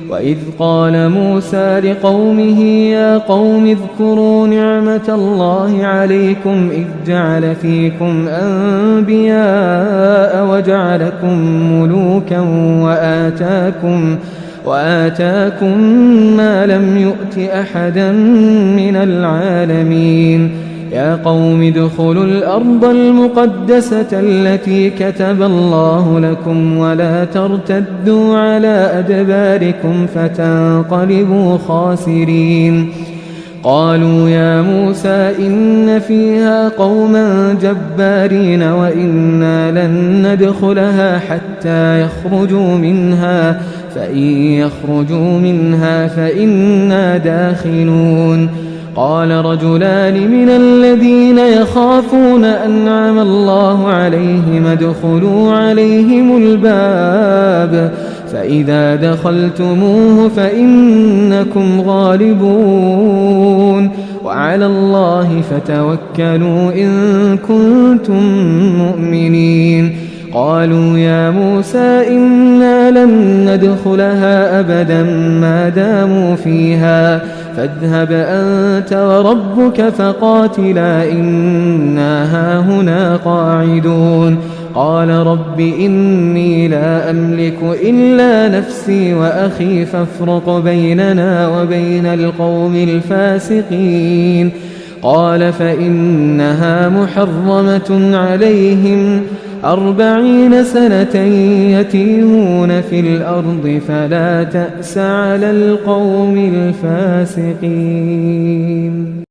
وإذ قال موسى لقومه يا قوم اذكروا نعمة الله عليكم إذ جعل فيكم أنبياء وجعلكم ملوكا وآتاكم ما لم يؤت أحدا من العالمين يا قوم ادخلوا الأرض المقدسة التي كتب الله لكم ولا ترتدوا على أدباركم فتنقلبوا خاسرين قالوا يا موسى إن فيها قوما جبارين وإنا لن ندخلها حتى يخرجوا منها فإن يخرجوا منها فإنا داخلون قال رجلان من الذين يخافون أنعم الله عليهم ادخلوا عليهم الباب فإذا دخلتموه فإنكم غالبون وعلى الله فتوكلوا إن كنتم مؤمنين قالوا يا موسى إنا لن ندخلها أبدا ما داموا فيها فاذهب أنت وربك فقاتلا إنا هاهنا قاعدون قال رب إني لا أملك إلا نفسي وأخي فافرق بيننا وبين القوم الفاسقين قال فإنها محرمة عليهم 40 سنة يتيهون في الأرض فلا تأس على القوم الفاسقين.